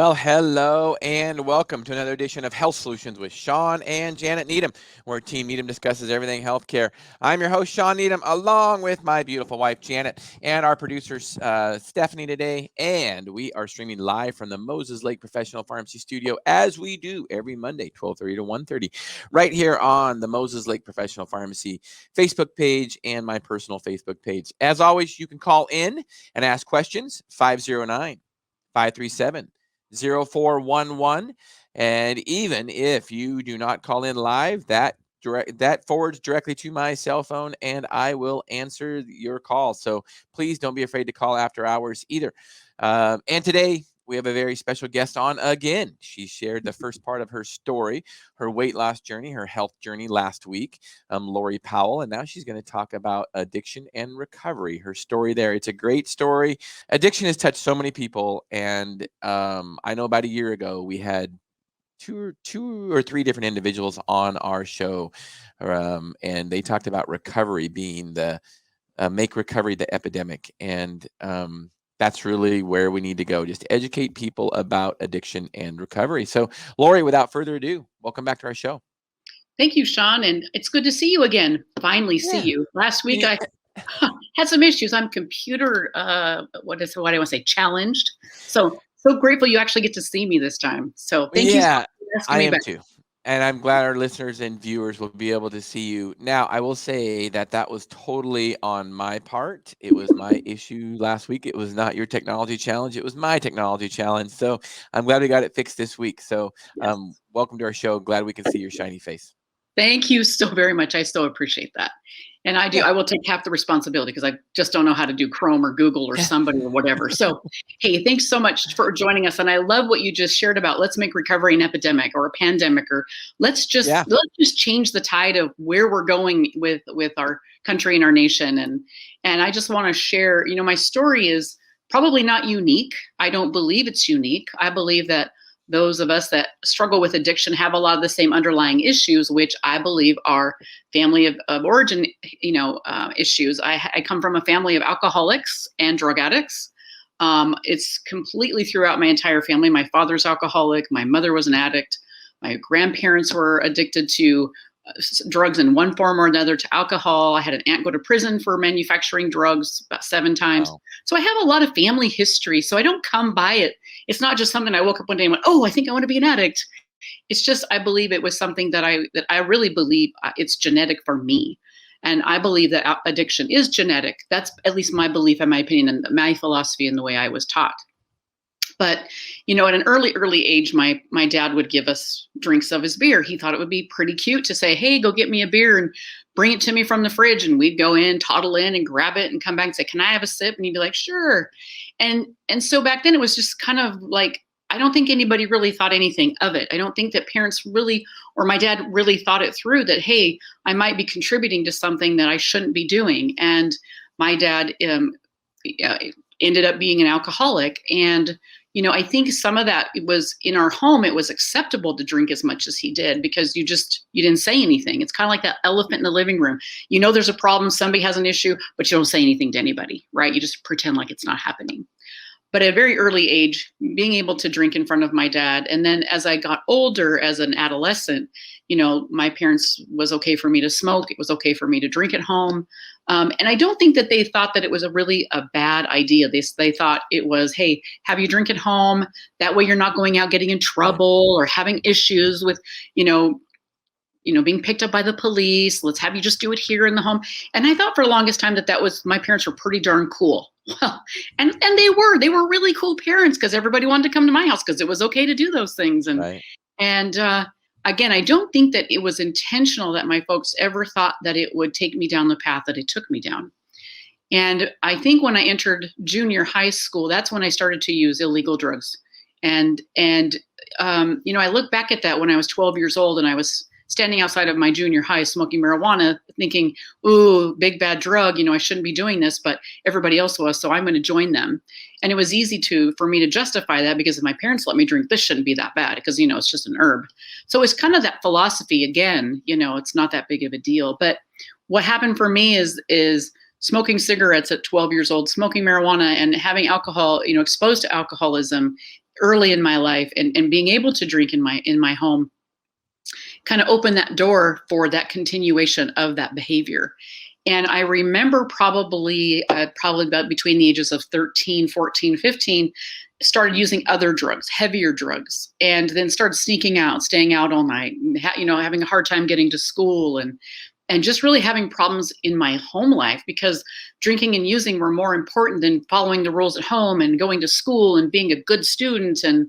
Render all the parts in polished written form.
Well, hello and welcome to another edition of Health Solutions with Shawn and Janet Needham, where Team Needham discusses everything healthcare. I'm your host, Shawn Needham, along with my beautiful wife, Janet, and our producer, Stephanie, today. And we are streaming live from the Moses Lake Professional Pharmacy Studio, as we do every Monday, 12:30 to 1:30, right here on the Moses Lake Professional Pharmacy Facebook page and my personal Facebook page. As always, you can call in and ask questions, 509-537 0411. And even if you do not call in live, that forwards directly to my cell phone and I will answer your call. So please don't be afraid to call after hours either. And today we have a very special guest on again. She shared the first part of her story, her weight loss journey, her health journey last week, Lori Powell. And now she's going to talk about addiction and recovery, her story there. It's a great story. Addiction has touched so many people. And I know about a year ago, we had two or three different individuals on our show. And they talked about recovery being the make recovery the epidemic. And that's really where we need to go, just educate people about addiction and recovery. So, Lori, without further ado, welcome back to our show. Thank you, Shawn, and it's good to see you again. Finally see you. Last week I had some issues. I'm computer, what do I want to say, challenged. So grateful you actually get to see me this time. So thank you so much for asking me back. Too. And I'm glad our listeners and viewers will be able to see you. Now, I will say that was totally on my part. It was my issue last week. It was not your technology challenge. It was my technology challenge. So I'm glad we got it fixed this week. So welcome to our show. Glad we can see your shiny face. Thank you so very much. I so appreciate that. And I will take half the responsibility because I just don't know how to do Chrome or Google or somebody or whatever. So, hey, thanks so much for joining us. And I love what you just shared about let's make recovery an epidemic or a pandemic, or let's just change the tide of where we're going with our country and our nation. And I just want to share, my story is probably not unique. I don't believe it's unique. I believe that those of us that struggle with addiction have a lot of the same underlying issues, which I believe are family of origin, issues. I come from a family of alcoholics and drug addicts. It's completely throughout my entire family. My father's alcoholic. My mother was an addict. My grandparents were addicted to drugs in one form or another, to alcohol. I had an aunt go to prison for manufacturing drugs about 7 times. Wow. So I have a lot of family history. So I don't come by it. It's not just something I woke up one day and went, oh, I think I want to be an addict. It's just, I believe it was something that I really believe it's genetic for me. And I believe that addiction is genetic. That's at least my belief and my opinion and my philosophy and the way I was taught. But, at an early age, my dad would give us drinks of his beer. He thought it would be pretty cute to say, hey, go get me a beer and bring it to me from the fridge. And we'd go in, toddle in and grab it and come back and say, can I have a sip? And he'd be like, sure. And so back then it was just kind of like, I don't think anybody really thought anything of it. I don't think that parents really, or my dad really thought it through that, hey, I might be contributing to something that I shouldn't be doing. And my dad ended up being an alcoholic. And I think some of that was in our home. It was acceptable to drink as much as he did because you didn't say anything. It's kind of like that elephant in the living room. There's a problem, somebody has an issue, but you don't say anything to anybody, right? You just pretend like it's not happening. But at a very early age, being able to drink in front of my dad. And then as I got older, as an adolescent, my parents was okay for me to smoke. It was okay for me to drink at home. And I don't think that they thought that it was a bad idea. They thought it was, hey, have you drink at home? That way you're not going out getting in trouble or having issues with, being picked up by the police. Let's have you just do it here in the home. And I thought for the longest time that was, my parents were pretty darn cool. Well, and they were really cool parents because everybody wanted to come to my house because it was okay to do those things. And again, I don't think that it was intentional that my folks ever thought that it would take me down the path that it took me down. And I think when I entered junior high school, that's when I started to use illegal drugs. And I look back at that when I was 12 years old and I was standing outside of my junior high smoking marijuana thinking, ooh, big bad drug, I shouldn't be doing this, but everybody else was, so I'm going to join them. And it was easy for me to justify that because if my parents let me drink, this shouldn't be that bad because, it's just an herb. So it's kind of that philosophy again, it's not that big of a deal. But what happened for me is smoking cigarettes at 12 years old, smoking marijuana and having alcohol, exposed to alcoholism early in my life, and being able to drink in my home kind of opened that door for that continuation of that behavior. And I remember probably about between the ages of 13, 14, 15, started using other drugs, heavier drugs, and then started sneaking out, staying out all night, having a hard time getting to school, and just really having problems in my home life because drinking and using were more important than following the rules at home and going to school and being a good student. And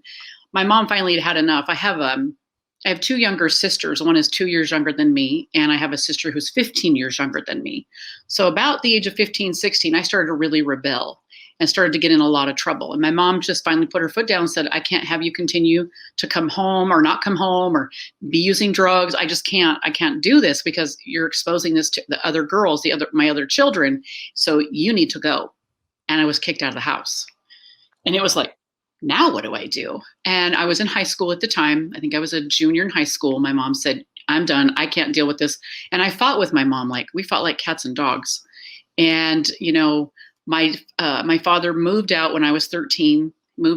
my mom finally had enough. I have two younger sisters. One is 2 years younger than me, and I have a sister who's 15 years younger than me. So about the age of 15, 16, I started to really rebel and started to get in a lot of trouble. And my mom just finally put her foot down and said, I can't have you continue to come home or not come home or be using drugs. I can't do this because you're exposing this to the other girls, my other children. So you need to go. And I was kicked out of the house. And it was like, now what do I do? And I was in high school at the time. I think I was a junior in high school. My mom said, I'm done. I can't deal with this. And I fought with my mom. We fought like cats and dogs. And, my father moved out when I was 13.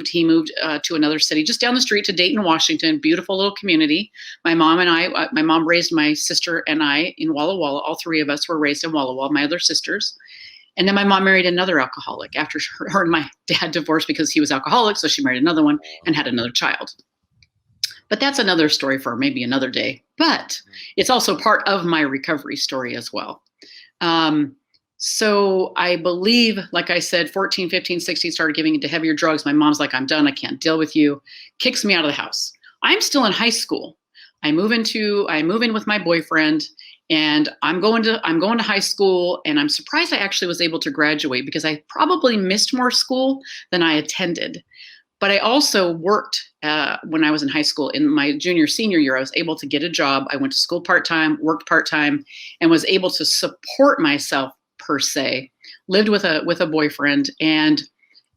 He moved to another city just down the street to Dayton, Washington. Beautiful little community. My mom raised my sister and I in Walla Walla. All three of us were raised in Walla Walla, my other sisters. And then my mom married another alcoholic after her and my dad divorced because he was alcoholic. So she married another one and had another child. But that's another story for maybe another day. But it's also part of my recovery story as well. So I believe, like I said, 14, 15, 16, started giving into heavier drugs. My mom's like, I'm done. I can't deal with you. Kicks me out of the house. I'm still in high school. I move in with my boyfriend, and I'm going to high school, and I'm surprised I actually was able to graduate because I probably missed more school than I attended. But I also worked when I was in high school. In my junior, senior year, I was able to get a job. I went to school part-time, worked part-time, and was able to support myself per se, lived with a boyfriend. And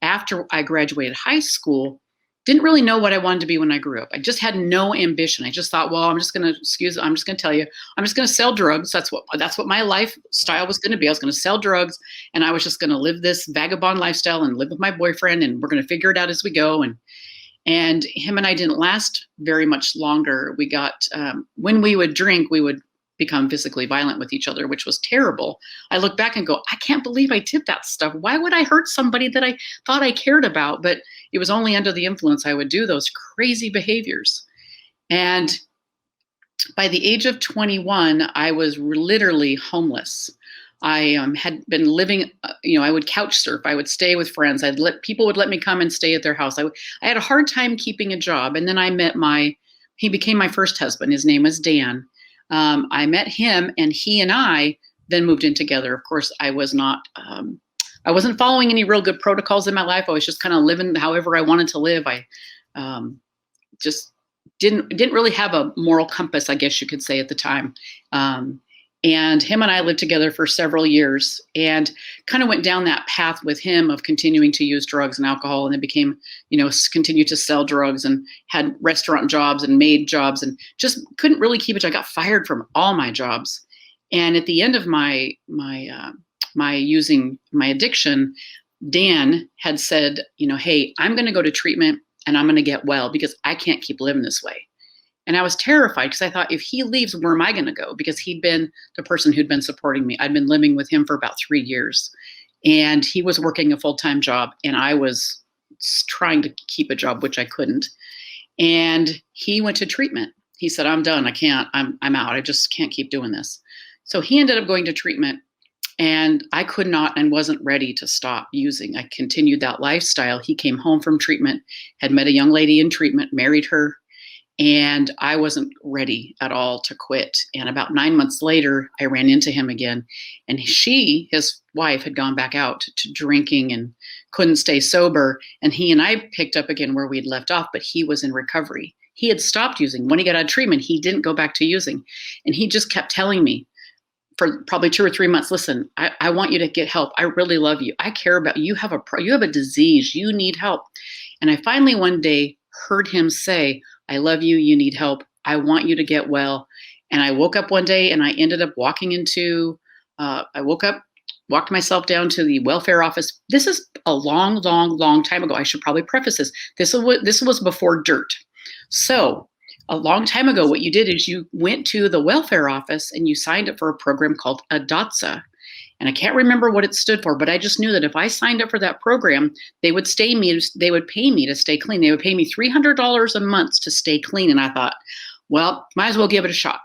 after I graduated high school, didn't really know what I wanted to be when I grew up. I just had no ambition. I just thought, well, I'm just going to tell you, I'm just going to sell drugs. That's what my lifestyle was going to be. I was going to sell drugs, and I was just going to live this vagabond lifestyle and live with my boyfriend, and we're going to figure it out as we go. And him and I didn't last very much longer. We got, when we would drink, we would become physically violent with each other, which was terrible. I look back and go, I can't believe I did that stuff. Why would I hurt somebody that I thought I cared about? But it was only under the influence I would do those crazy behaviors. And by the age of 21, I was literally homeless. I had been living, I would couch surf. I would stay with friends. People would let me come and stay at their house. I had a hard time keeping a job. And then I met he became my first husband. His name was Dan. I met him, and he and I then moved in together. Of course, I wasn't following any real good protocols in my life. I was just kind of living however I wanted to live. I just didn't really have a moral compass, I guess you could say, at the time. And him and I lived together for several years and kind of went down that path with him of continuing to use drugs and alcohol, and then became, continued to sell drugs and had restaurant jobs and maid jobs and just couldn't really keep it. I got fired from all my jobs. And at the end of my using my addiction, Dan had said, hey, I'm going to go to treatment and I'm going to get well because I can't keep living this way. And I was terrified because I thought, if he leaves, where am I going to go? Because he'd been the person who'd been supporting me. I'd been living with him for about 3 years, and he was working a full-time job, and I was trying to keep a job, which I couldn't. And he went to treatment. He said, I'm done. I can't. I'm out. I just can't keep doing this. So he ended up going to treatment, and I could not and wasn't ready to stop using. I continued that lifestyle. He came home from treatment, had met a young lady in treatment, married her. And I wasn't ready at all to quit. And about 9 months later, I ran into him again. And his wife, had gone back out to drinking and couldn't stay sober. And he and I picked up again where we'd left off, but he was in recovery. He had stopped using. When he got out of treatment, he didn't go back to using. And he just kept telling me for probably 2 or 3 months, listen, I want you to get help. I really love you. I care about you. You have a disease. You need help. And I finally one day heard him say, I love you. You need help. I want you to get well. And I woke up one day and I ended up walking into, I woke up walked myself down to the welfare office. This is a long, long, long time ago. I should probably preface this. This was before dirt. So a long time ago, what you did is you went to the welfare office and you signed up for a program called Addict. And I can't remember what it stood for, but I just knew that if I signed up for that program, they would pay me to stay clean. They would pay me $300 a month to stay clean. And I thought, well, might as well give it a shot.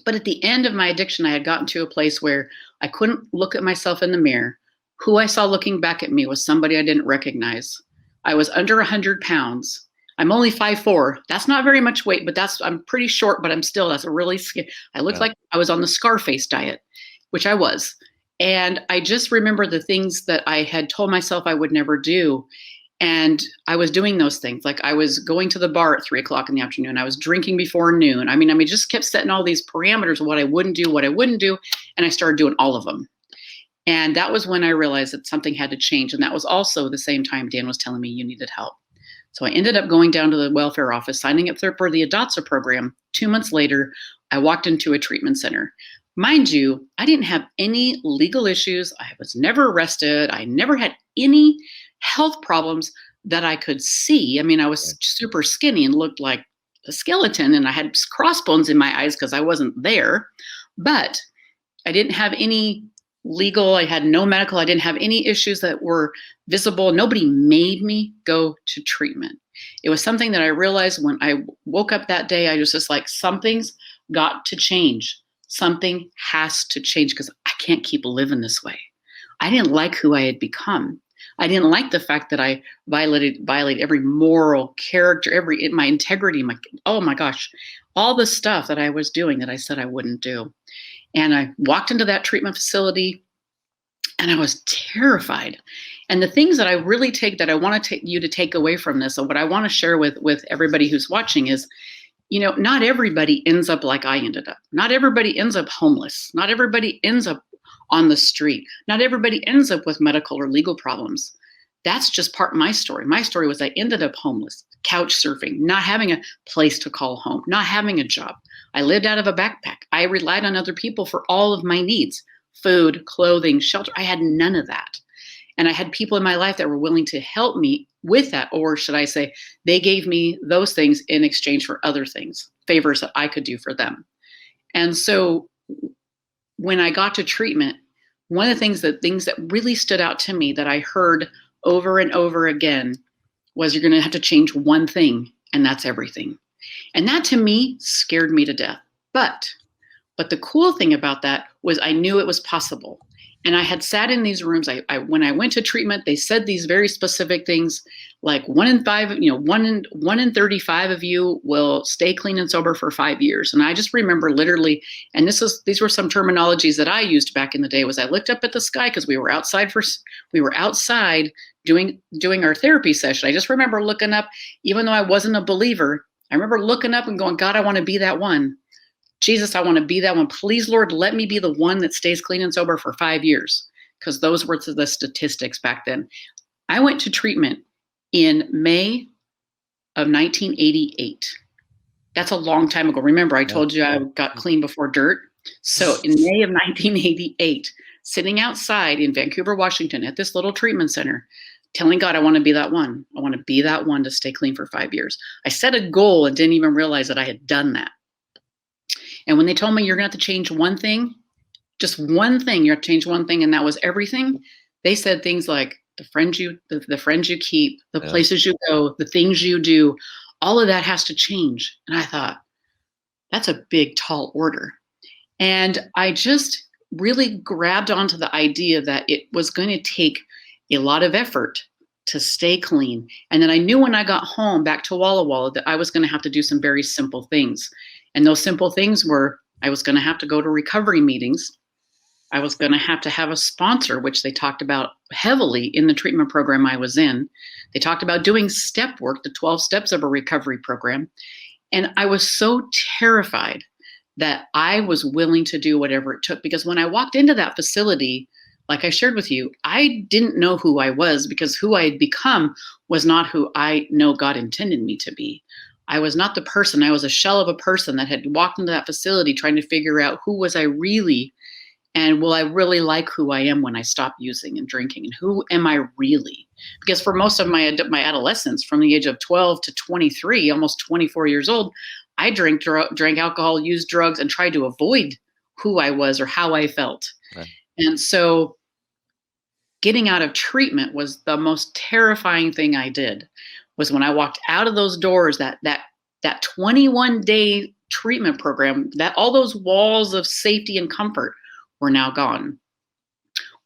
But at the end of my addiction, I had gotten to a place where I couldn't look at myself in the mirror. Who I saw looking back at me was somebody I didn't recognize. I was under 100 pounds. I'm only 5'4". That's not very much weight, but I'm pretty short, but that's a really skin. I looked like I was on the Scarface diet, which I was. And I just remember the things that I had told myself I would never do. And I was doing those things. Like I was going to the bar at 3:00 in the afternoon. I was drinking before noon. I mean, just kept setting all these parameters of what I wouldn't do. And I started doing all of them. And that was when I realized that something had to change. And that was also the same time Dan was telling me you needed help. So I ended up going down to the welfare office, signing up for the Addict program. 2 months later, I walked into a treatment center. Mind you, I didn't have any legal issues. I was never arrested. I never had any health problems that I could see. I mean, I was super skinny and looked like a skeleton, and I had crossbones in my eyes because I wasn't there. But I didn't have any legal, I had no medical, I didn't have any issues that were visible. Nobody made me go to treatment. It was something that I realized when I woke up that day. I was just like, something's got to change. Something has to change because I can't keep living this way. I didn't like who I had become. I didn't like the fact that I violated every moral character, my integrity, oh my gosh, all the stuff that I was doing that I said I wouldn't do. And I walked into that treatment facility and I was terrified. And the things that I really that I want to you to take away from this, and what I want to share with everybody who's watching is, not everybody ends up like I ended up. Not everybody ends up homeless. Not everybody ends up on the street. Not everybody ends up with medical or legal problems. That's just part of my story. My story was I ended up homeless, couch surfing, not having a place to call home, not having a job. I lived out of a backpack. I relied on other people for all of my needs, food, clothing, shelter. I had none of that. And I had people in my life that were willing to help me with that, or should I say, they gave me those things in exchange for other things, favors that I could do for them. And so when I got to treatment, one of the things that really stood out to me that I heard over and over again was, you're going to have to change one thing, and that's everything. And that to me scared me to death. But the cool thing about that was I knew it was possible. And I had sat in these rooms. When I went to treatment, they said these very specific things, like 1 in 5, 1 in 35 of you will stay clean and sober for 5 years. And I just remember literally, and these were some terminologies that I used back in the day, was I looked up at the sky because we were outside doing our therapy session. I just remember looking up, even though I wasn't a believer, I remember looking up and going, God, I want to be that one. Jesus, I want to be that one. Please, Lord, let me be the one that stays clean and sober for 5 years, because those were the statistics back then. I went to treatment in May of 1988. That's a long time ago. Remember, I told you I got clean before dirt. So in May of 1988, sitting outside in Vancouver, Washington, at this little treatment center, telling God, I want to be that one. I want to be that one to stay clean for 5 years. I set a goal and didn't even realize that I had done that. And when they told me you're going to have to change one thing, just one thing, you have to change one thing, and that was everything, they said things like the friends you keep, the places you go, the things you do, all of that has to change. And I thought, that's a big, tall order. And I just really grabbed onto the idea that it was going to take a lot of effort to stay clean. And then I knew when I got home back to Walla Walla that I was going to have to do some very simple things. And those simple things were, I was going to have to go to recovery meetings. I was going to have a sponsor, which they talked about heavily in the treatment program I was in. They talked about doing step work, the 12 steps of a recovery program. And I was so terrified that I was willing to do whatever it took, because when I walked into that facility, like I shared with you, I didn't know who I was, because who I had become was not who I know God intended me to be. I was not the person. I was a shell of a person that had walked into that facility trying to figure out who was I really. And will I really like who I am when I stop using and drinking? And who am I really? Because for most of my adolescence, from the age of 12 to 23, almost 24 years old, I drank alcohol, used drugs, and tried to avoid who I was or how I felt. Right. And so getting out of treatment was the most terrifying thing I did. Was when I walked out of those doors, that 21-day treatment program, that all those walls of safety and comfort were now gone.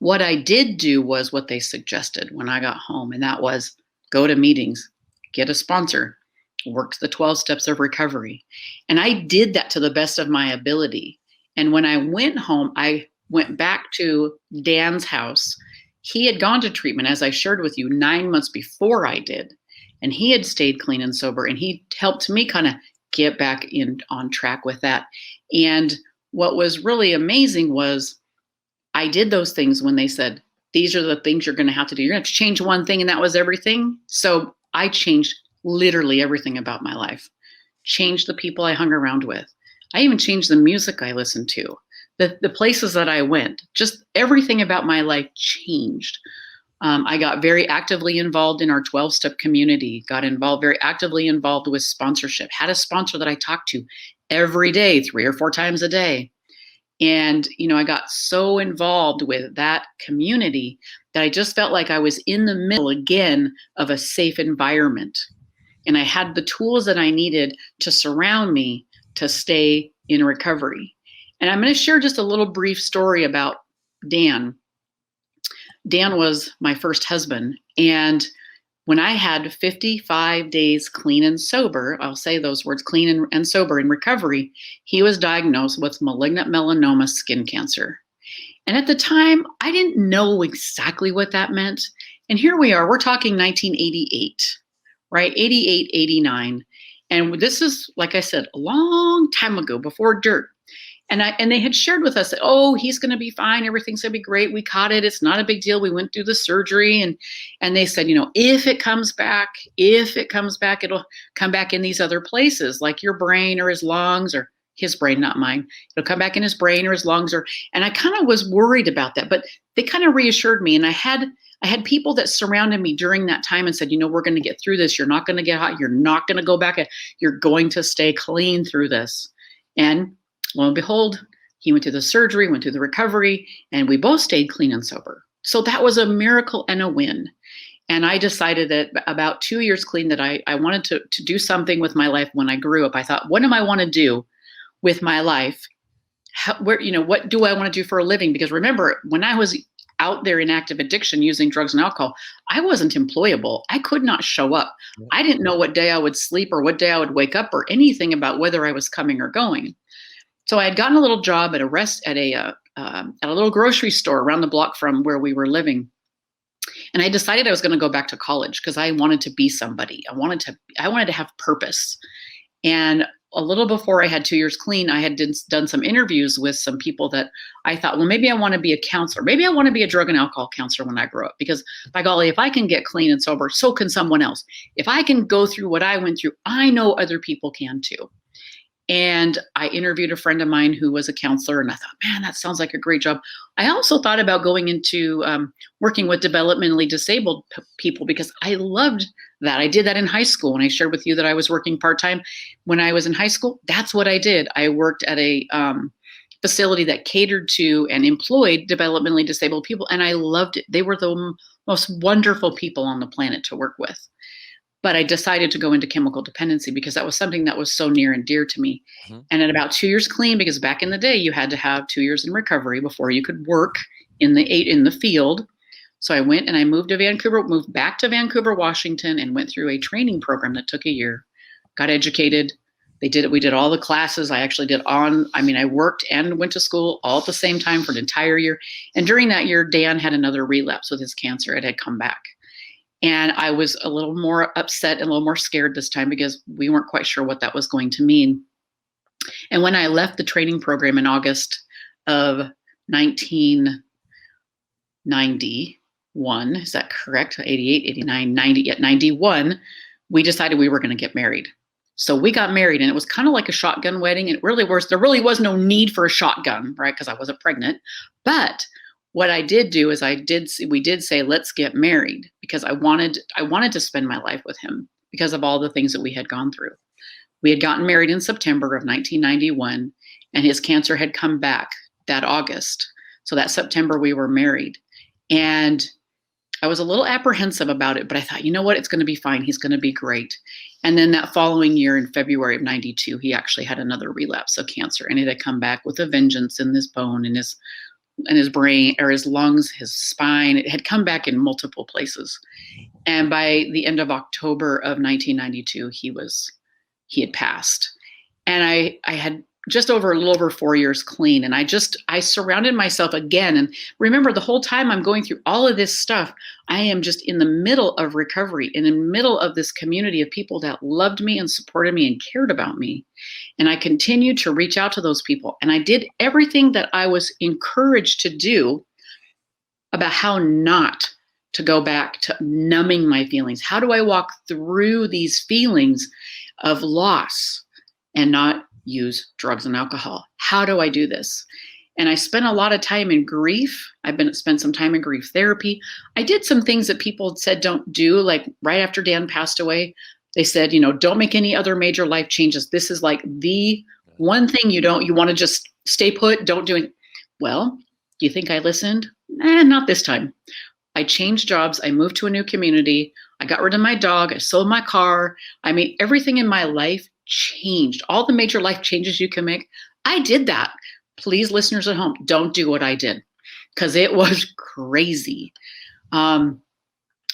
What I did do was what they suggested when I got home, and that was go to meetings, get a sponsor, work the 12 steps of recovery. And I did that to the best of my ability. And when I went home, I went back to Dan's house. He had gone to treatment, as I shared with you, 9 months before I did. And he had stayed clean and sober, and he helped me kind of get back on track with that. And what was really amazing was I did those things when they said, these are the things you're going to have to do. You're going to have to change one thing, and that was everything. So I changed literally everything about my life. Changed the people I hung around with. I even changed the music I listened to, the places that I went. Just everything about my life changed. I got very actively involved in our 12-step community, very actively involved with sponsorship, had a sponsor that I talked to every day, 3 or 4 times a day. And, I got so involved with that community that I just felt like I was in the middle again of a safe environment. And I had the tools that I needed to surround me to stay in recovery. And I'm going to share just a little brief story about Dan. Dan was my first husband. And when I had 55 days clean and sober, I'll say those words, clean and sober in recovery, he was diagnosed with malignant melanoma skin cancer. And at the time, I didn't know exactly what that meant. And here we are, we're talking 1988, right? 88, 89. And this is, like I said, a long time ago, before dirt. And they had shared with us that, oh, he's going to be fine. Everything's going to be great. We caught it. It's not a big deal. We went through the surgery. And they said, if it comes back, it'll come back in these other places, like your brain or his lungs, or his brain, not mine. It'll come back in his brain or his lungs. And I kind of was worried about that, but they kind of reassured me. And I had people that surrounded me during that time and said, we're going to get through this. You're not going to get hot. You're not going to go back. You're going to stay clean through this. And lo and behold, he went through the surgery, went through the recovery, and we both stayed clean and sober. So that was a miracle and a win. And I decided that about 2 years clean that I wanted to do something with my life when I grew up. I thought, what do I want to do with my life? What do I want to do for a living? Because remember, when I was out there in active addiction using drugs and alcohol, I wasn't employable. I could not show up. I didn't know what day I would sleep or what day I would wake up or anything about whether I was coming or going. So I had gotten a little job at a little grocery store around the block from where we were living. And I decided I was going to go back to college because I wanted to be somebody. I wanted to have purpose. And a little before I had 2 years clean, I had done some interviews with some people that I thought, well, maybe I want to be a counselor. Maybe I want to be a drug and alcohol counselor when I grow up, because by golly, if I can get clean and sober, so can someone else. If I can go through what I went through, I know other people can too. And I interviewed a friend of mine who was a counselor, and I thought, man, that sounds like a great job. I also thought about going into working with developmentally disabled people, because I loved that. I did that in high school. When I shared with you that I was working part-time when I was in high school, that's what I did. I worked at a facility that catered to and employed developmentally disabled people, and I loved it. They were the most wonderful people on the planet to work with. But I decided to go into chemical dependency because that was something that was so near and dear to me. Mm-hmm. And at about 2 years clean, because back in the day, you had to have 2 years in recovery before you could work in the field. So I went and I moved back to Vancouver, Washington, and went through a training program that took a year. Got educated. We did all the classes. I worked and went to school all at the same time for an entire year. And during that year, Dan had another relapse with his cancer. It had come back. And I was a little more upset and a little more scared this time because we weren't quite sure what that was going to mean. And when I left the training program in August of 1991, is that correct? 88, 89, 90, at 91, we decided we were going to get married. So we got married, and it was kind of like a shotgun wedding. And there really was no need for a shotgun, right? Because I wasn't pregnant. But what I did do is we did say, let's get married, because I wanted to spend my life with him because of all the things that we had gone through. We had gotten married in September of 1991, and his cancer had come back that August. So that September we were married. And I was a little apprehensive about it, but I thought, you know what? It's going to be fine. He's going to be great. And then that following year, in February of 92, he actually had another relapse of cancer, and it had come back with a vengeance in his bone, in his brain, or his lungs, his spine. It had come back in multiple places. And by the end of October of 1992, he had passed. And I had just a little over 4 years clean. And I surrounded myself again. And remember, the whole time I'm going through all of this stuff, I am just in the middle of recovery, and in the middle of this community of people that loved me and supported me and cared about me. And I continued to reach out to those people. And I did everything that I was encouraged to do about how not to go back to numbing my feelings. How do I walk through these feelings of loss and not use drugs and alcohol? How do I do this? And I spent a lot of time in grief. Spent some time in grief therapy. I did some things that people said don't do, like right after Dan passed away. They said, don't make any other major life changes. This is like the one thing you want to just stay put, don't do it. Well, do you think I listened? Not this time. I changed jobs. I moved to a new community. I got rid of my dog. I sold my car. I mean, everything in my life changed. All the major life changes you can make. I did that. Please, listeners at home, don't do what I did, because it was crazy. I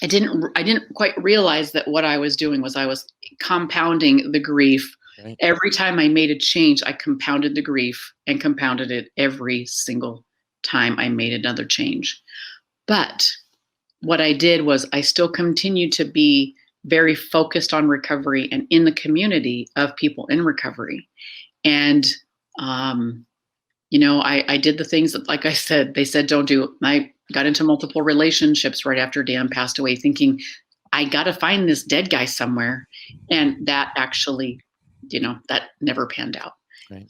didn't quite realize that what I was doing was I was compounding the grief. Right. Every time I made a change, I compounded the grief and compounded it every single time I made another change. But what I did was I still continued to be very focused on recovery and in the community of people in recovery. And, I did the things that, like I said, they said, don't do. I got into multiple relationships right after Dan passed away, thinking I got to find this dead guy somewhere. And that actually, that never panned out. Right.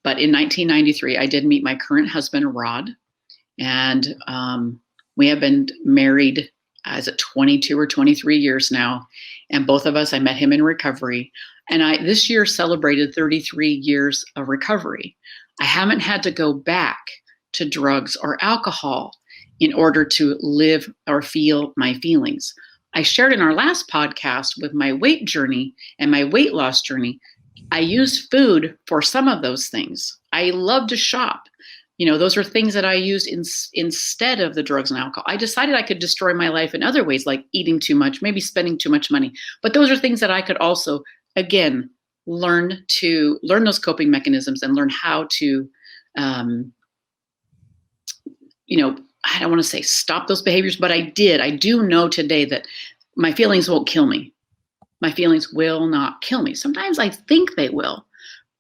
But in 1993, I did meet my current husband, Rod. And we have been married as 22 or 23 years now. And both of us, I met him in recovery. And I this year celebrated 33 years of recovery. I haven't had to go back to drugs or alcohol in order to live or feel my feelings. I shared in our last podcast with my weight journey and my weight loss journey. I used food for some of those things. I love to shop. Those are things that I used instead of the drugs and alcohol. I decided I could destroy my life in other ways, like eating too much, maybe spending too much money. But those are things that I could also, again, learn those coping mechanisms and learn how to, I don't want to say stop those behaviors, but I did. I do know today that my feelings won't kill me. My feelings will not kill me. Sometimes I think they will,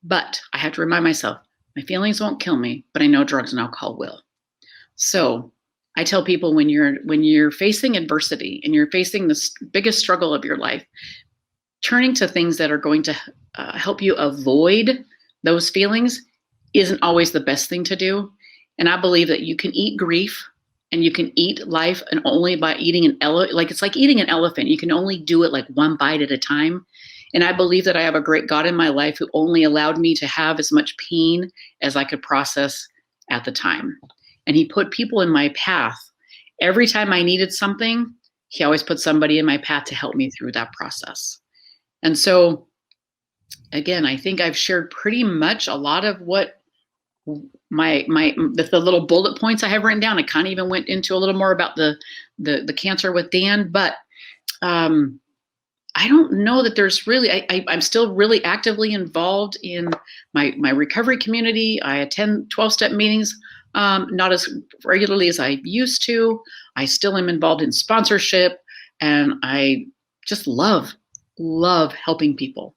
but I have to remind myself, my feelings won't kill me, but I know drugs and alcohol will. So I tell people, when you're facing adversity and you're facing the biggest struggle of your life, turning to things that are going to help you avoid those feelings isn't always the best thing to do. And I believe that you can eat grief and you can eat life, and only by eating an elephant. Like, it's like eating an elephant. You can only do it like one bite at a time. And I believe that I have a great God in my life who only allowed me to have as much pain as I could process at the time. And he put people in my path. Every time I needed something, he always put somebody in my path to help me through that process. And so, again, I think I've shared pretty much a lot of what the little bullet points I have written down. I kind of even went into a little more about the cancer with Dan, but I don't know that there's really, I'm still really actively involved in my recovery community. I attend 12-step meetings, not as regularly as I used to. I still am involved in sponsorship, and I just love helping people.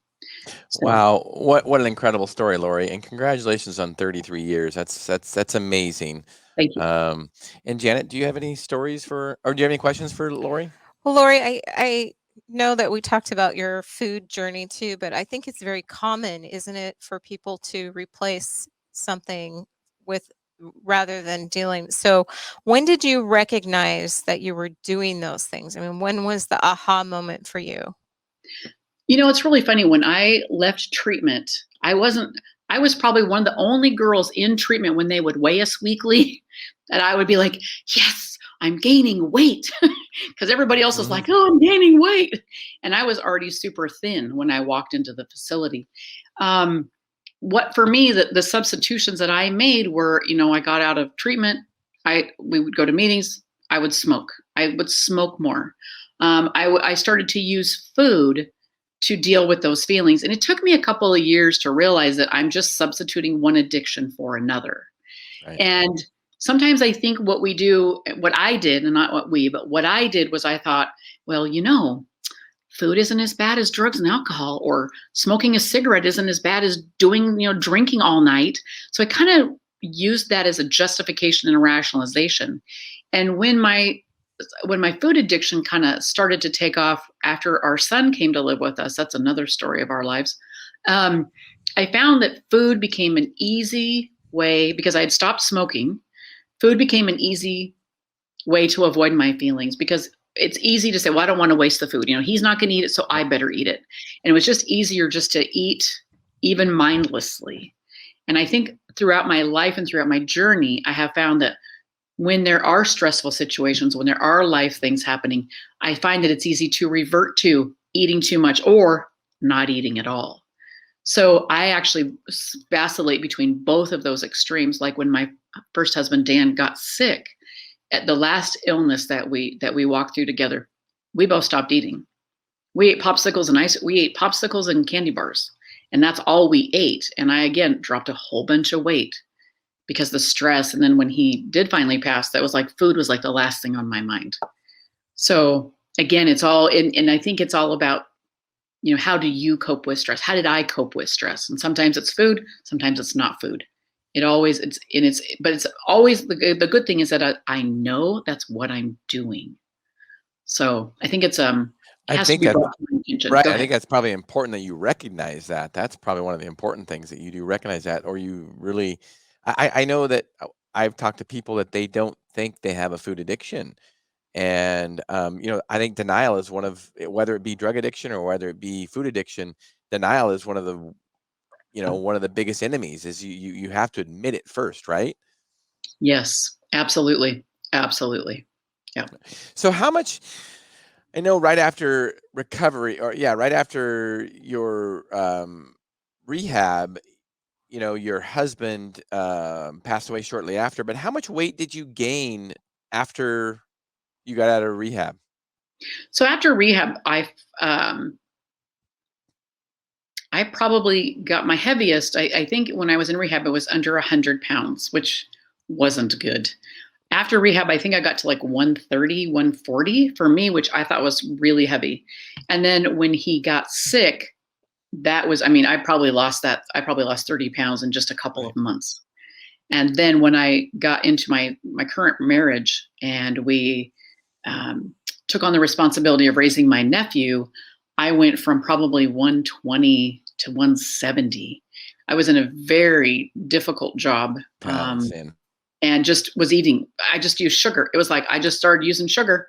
So. Wow. What an incredible story, Lori, and congratulations on 33 years. That's amazing. Thank you. And Janet, do you have any stories or do you have any questions for Lori? Well, Lori, I know that we talked about your food journey too, but I think it's very common, isn't it, for people to replace something with rather than dealing. So, when did you recognize that you were doing those things? I mean, when was the aha moment for you? It's really funny. When I left treatment, I was probably one of the only girls in treatment when they would weigh us weekly that I would be like, yes, I'm gaining weight. Because everybody else was Mhm. like, oh, I'm gaining weight. And I was already super thin when I walked into the facility. Um, what for me, the substitutions that I made were, I got out of treatment. We would go to meetings. I would smoke. I would smoke more. I started to use food to deal with those feelings. And it took me a couple of years to realize that I'm just substituting one addiction for another. Right. And sometimes I think what I did, and not what but what I did was I thought, well, food isn't as bad as drugs and alcohol, or smoking a cigarette isn't as bad as drinking all night. So I kind of used that as a justification and a rationalization. And when my food addiction kind of started to take off after our son came to live with us, that's another story of our lives. Um, I found that food became an easy way, because I had stopped smoking. Food became an easy way to avoid my feelings, because it's easy to say, well, I don't want to waste the food. He's not going to eat it, so I better eat it. And it was just easier just to eat, even mindlessly. And I think throughout my life and throughout my journey, I have found that when there are stressful situations, when there are life things happening, I find that it's easy to revert to eating too much or not eating at all. So I actually vacillate between both of those extremes. Like when my first husband, Dan, got sick, at the last illness that we walked through together, we both stopped eating. We ate popsicles and we ate popsicles and candy bars. And that's all we ate. And I again dropped a whole bunch of weight because the stress. And then when he did finally pass, that was like food was like the last thing on my mind. So again, it's all and I think it's all about, how do you cope with stress? How did I cope with stress? And sometimes it's food, sometimes it's not food. But it's always the good thing is that I know that's what I'm doing. So I think it I has to think be that brought to my attention. right. Go I ahead. think that's probably important that you recognize that. That's probably one of the important things that you do recognize that, or you really. I know that I've talked to people that they don't think they have a food addiction, and I think denial is one of whether it be drug addiction or whether it be food addiction. Denial is one of the biggest enemies. Is you have to admit it first, right? Yes, absolutely. Absolutely. Yeah. So how much? I know right after recovery, or yeah, right after your rehab, your husband passed away shortly after. But how much weight did you gain after you got out of rehab? So after rehab, um I probably got my heaviest. I think when I was in rehab, it was under 100 pounds, which wasn't good. After rehab, I think I got to like 130, 140 for me, which I thought was really heavy. And then when he got sick, I probably lost that. I probably lost 30 pounds in just a couple Right. of months. And then when I got into my current marriage and we took on the responsibility of raising my nephew, I went from probably 120 to 170. I was in a very difficult job, Pounds in. and just was eating. I just used sugar. It was like I just started using sugar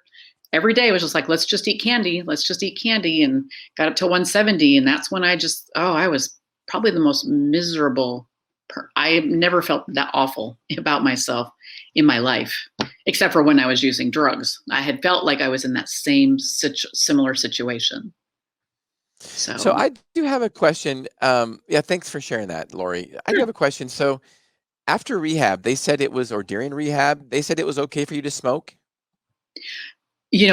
every day. It was just like, let's just eat candy. Let's just eat candy, and got up to 170. And that's when I was probably the most miserable. I never felt that awful about myself in my life, except for when I was using drugs. I had felt like I was in that similar situation. So So I do have a question. Yeah, thanks for sharing that, Lori. I do have a question. So after rehab, they said it was, or during rehab, they said it was okay for you to smoke.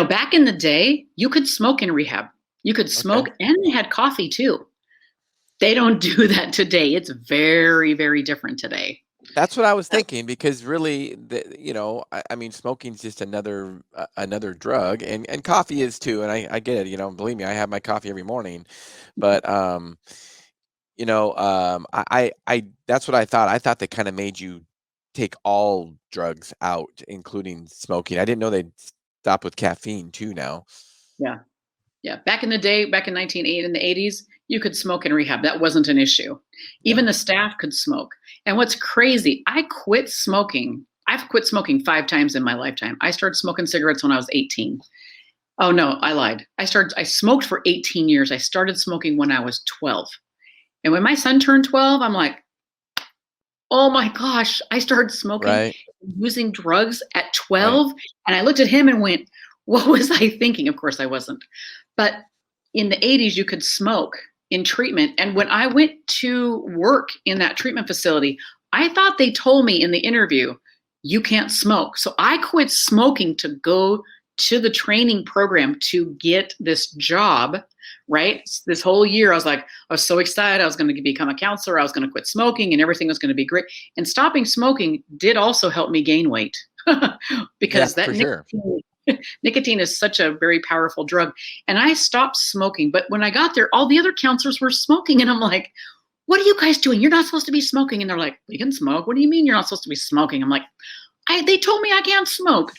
back in the day, you could smoke in rehab. You could Okay. smoke, and they had coffee too. They don't do that today. It's very, very different today. That's what I was So, thinking, because really, I mean, smoking's just another drug, and coffee is too. And I get it. Believe me, I have my coffee every morning. But I that's what I thought. I thought they kind of made you take all drugs out, including smoking. I didn't know they'd stop with caffeine too now. yeah. Yeah, back in the day, back in 1980, in the 80s, you could smoke in rehab. That wasn't an issue. Even the staff could smoke. And what's crazy, I quit smoking. I've quit smoking 5 times in my lifetime. I started smoking cigarettes when I was 18. Oh no, I lied. I smoked for 18 years. I started smoking when I was 12. And when my son turned 12, I'm like, oh my gosh, I started smoking, Right. using drugs at Right. 12. And I looked at him and went, what was I thinking? Of course I wasn't. But in the 80s, you could smoke in treatment. And when I went to work in that treatment facility, I thought they told me in the interview, you can't smoke. So I quit smoking to go to the training program to get this job, right? This whole year, I was so excited. I was going to become a counselor. I was going to quit smoking and everything was going to be great. And stopping smoking did also help me gain weight Yeah, because that for sure. nicotine is such a very powerful drug. And I stopped smoking. But when I got there, all the other counselors were smoking. And I'm like, what are you guys doing? You're not supposed to be smoking. And they're like, we can smoke. What do you mean you're not supposed to be smoking? I'm like, they told me I can't smoke.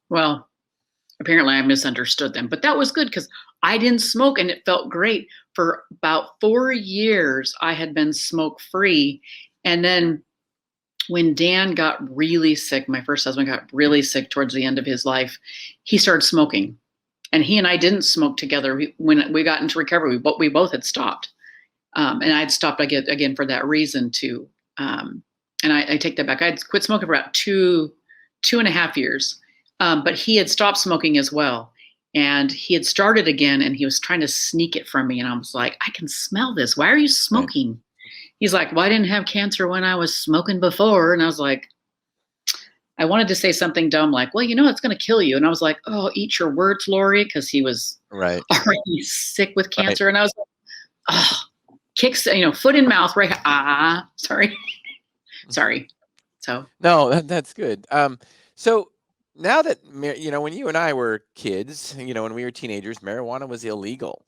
Well, apparently I misunderstood them, but that was good because I didn't smoke and it felt great. For about 4 years, I had been smoke free. And then when Dan got really sick, my first husband got really sick towards the end of his life, he started smoking. And he and I didn't smoke together. When we got into recovery, we both had stopped. And I'd stopped again for that reason too. And I take that back. I'd quit smoking for about two and a half years. But he had stopped smoking as well. And he had started again and he was trying to sneak it from me. And I was like, I can smell this. Why are you smoking? Right. He's like, well, I didn't have cancer when I was smoking before. And I was like, I wanted to say something dumb like, well, it's going to kill you. And I was like, oh, eat your words, Lori, because he was already sick with cancer. Right. And I was like, oh, kicks, foot in mouth, right? Sorry. So. No, that's good. So now that, when you and I were kids, when we were teenagers, marijuana was illegal.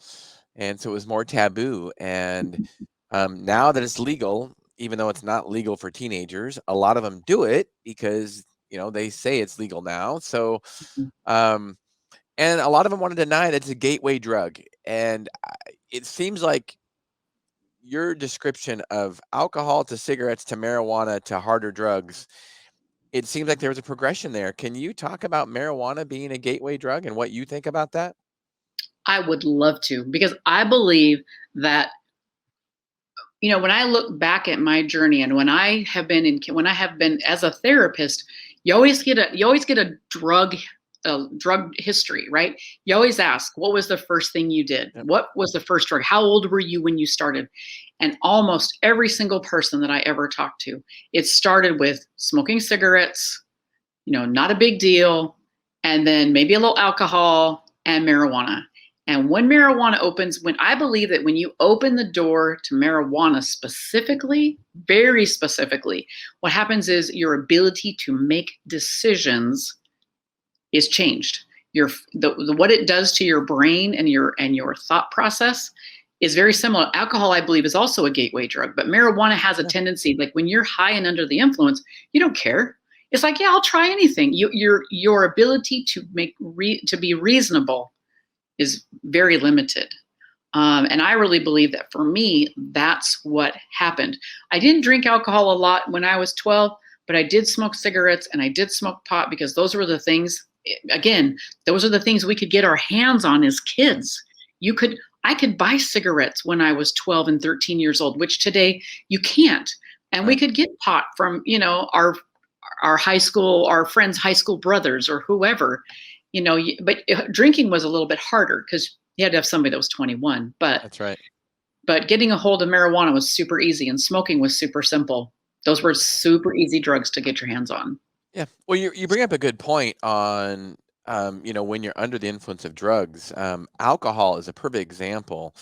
And so it was more taboo. And now that it's legal, even though it's not legal for teenagers, a lot of them do it because, they say it's legal now. So, and a lot of them want to deny that it's a gateway drug. And it seems like your description of alcohol to cigarettes to marijuana to harder drugs, it seems like there was a progression there. Can you talk about marijuana being a gateway drug and what you think about that? I would love to, because I believe that, when I look back at my journey and when I have been as a therapist, you always get a drug history, right? You always ask, what was the first thing you did? Yep. What was the first drug? How old were you when you started? And almost every single person that I ever talked to, it started with smoking cigarettes, not a big deal. And then maybe a little alcohol and marijuana. And when marijuana opens, I believe that when you open the door to marijuana specifically, very specifically, what happens is your ability to make decisions is changed. What it does to your brain and your thought process is very similar. Alcohol, I believe, is also a gateway drug, but marijuana has a tendency, like when you're high and under the influence, you don't care. It's like, yeah, I'll try anything. Your ability to be reasonable is very limited. And I really believe that for me, that's what happened. I didn't drink alcohol a lot when I was 12, but I did smoke cigarettes and I did smoke pot because those were the things, again, those are the things we could get our hands on as kids. I could buy cigarettes when I was 12 and 13 years old, which today you can't. And we could get pot from, our high school, our friends' high school brothers or whoever, but drinking was a little bit harder because you had to have somebody that was 21. But that's right. But getting a hold of marijuana was super easy and smoking was super simple. Those were super easy drugs to get your hands on. Yeah. Well, you bring up a good point on, when you're under the influence of drugs. Alcohol is a perfect example.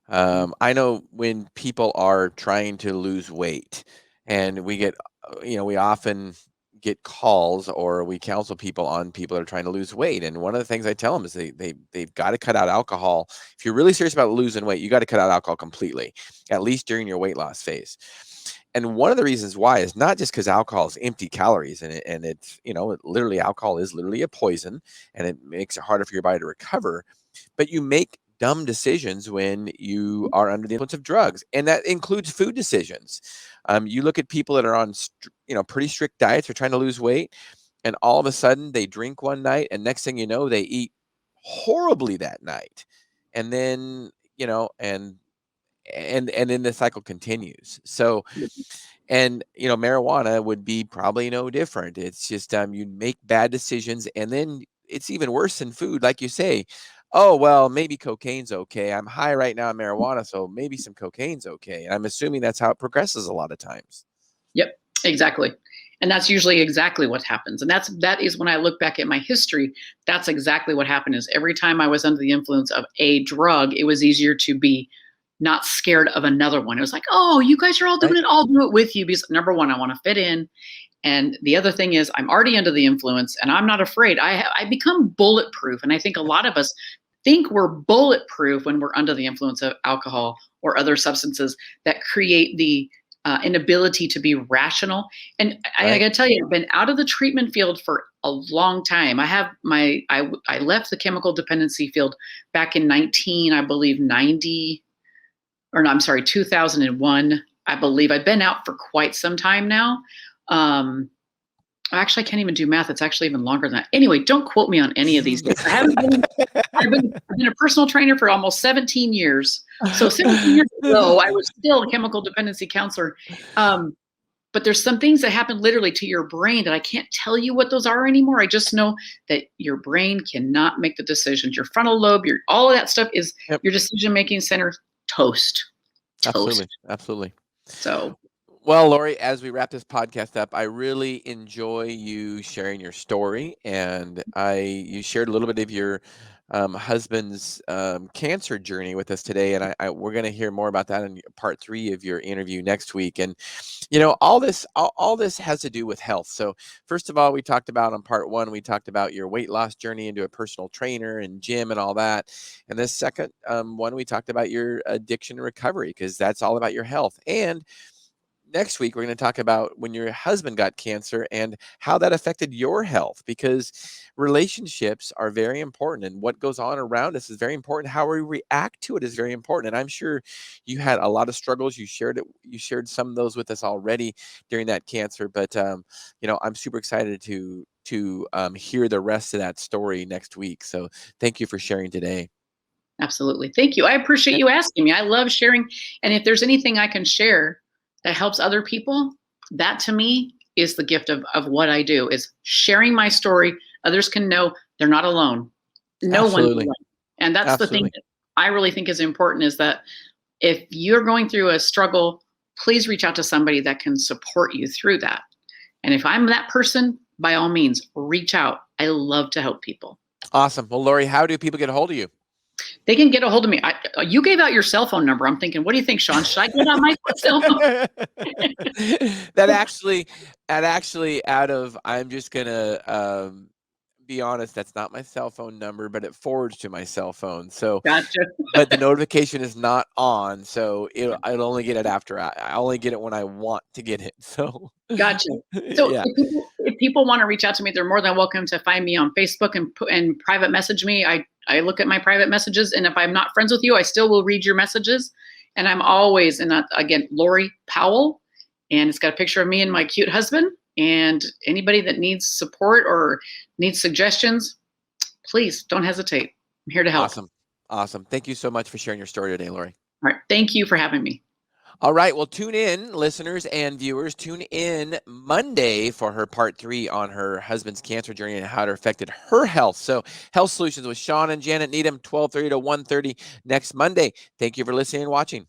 I know when people are trying to lose weight and we often get calls or we counsel people that are trying to lose weight. And one of the things I tell them is they've got to cut out alcohol. If you're really serious about losing weight, you got to cut out alcohol completely, at least during your weight loss phase. And one of the reasons why is not just because alcohol is empty calories and it's, literally alcohol is literally a poison and it makes it harder for your body to recover, but you make dumb decisions when you are under the influence of drugs, and that includes food decisions. You look at people that are on pretty strict diets or trying to lose weight, and all of a sudden they drink one night, and next thing you know, they eat horribly that night, and then and then the cycle continues. So, and marijuana would be probably no different. It's just you make bad decisions, and then it's even worse than food, like you say. Oh, well, maybe cocaine's okay. I'm high right now on marijuana, so maybe some cocaine's okay. And I'm assuming that's how it progresses a lot of times. Yep, exactly. And that's usually exactly what happens. And that is when I look back at my history, that's exactly what happened. Is every time I was under the influence of a drug, it was easier to be not scared of another one. It was like, oh, you guys are all doing Right. it. I'll do it with you. Because number one, I want to fit in. And the other thing is I'm already under the influence and I'm not afraid. I become bulletproof. And I think a lot of us think we're bulletproof when we're under the influence of alcohol or other substances that create the inability to be rational. And I Right. got to tell you, I've been out of the treatment field for a long time. I left the chemical dependency field back in 2001. I believe I've been out for quite some time now. Actually, I can't even do math. It's actually even longer than that. Anyway, don't quote me on any of these. I've been a personal trainer for almost 17 years. So 17 years ago, I was still a chemical dependency counselor. But there's some things that happen literally to your brain that I can't tell you what those are anymore. I just know that your brain cannot make the decisions. Your frontal lobe, all of that stuff is Yep. your decision-making center toast. Absolutely. Absolutely. So, Well, Lori, as we wrap this podcast up, I really enjoy you sharing your story, and you shared a little bit of your husband's cancer journey with us today, and we're going to hear more about that in part 3 of your interview next week. And all this has to do with health. So first of all, we talked about on part 1, we talked about your weight loss journey into a personal trainer and gym and all that. And this second one, we talked about your addiction recovery, because that's all about your health. And next week, we're going to talk about when your husband got cancer and how that affected your health, because relationships are very important, and what goes on around us is very important. How we react to it is very important. And I'm sure you had a lot of struggles. You shared some of those with us already during that cancer, but I'm super excited to hear the rest of that story next week. So thank you for sharing today. absolutely. Thank you. I appreciate you asking me. I love sharing. And if there's anything I can share that helps other people, that to me is the gift of what I do, is sharing my story. Others can know they're not alone. No one's Absolutely. alone. And that's the thing Absolutely. that I really think is important, is that if you're going through a struggle, please reach out to somebody that can support you through that. And if I'm that person, by all means, reach out. I love to help people. Awesome. Well, Lori, how do people get a hold of you? They can get a hold of me. You gave out your cell phone number. I'm thinking, what do you think, Shawn? Should I get on my cell phone? that actually I'm just gonna be honest, that's not my cell phone number, but it forwards to my cell phone. So, Gotcha. but the notification is not on, so I'll only get it after I only get it when I want to get it. So, Gotcha. So yeah, if people want to reach out to me, they're more than welcome to find me on Facebook and private message me. I look at my private messages, and if I'm not friends with you, I still will read your messages. And I'm always again, Lori Powell, and it's got a picture of me and my cute husband. And anybody that needs support or needs suggestions, please don't hesitate. I'm here to help. awesome. Thank you so much for sharing your story today, Lori. All right. Thank you for having me. All right. Well, tune in, listeners and viewers. Tune in Monday for her part 3 on her husband's cancer journey and how it affected her health. So, Health Solutions with Shawn and Janet Needham, 12:30 to 1:30 next Monday. Thank you for listening and watching.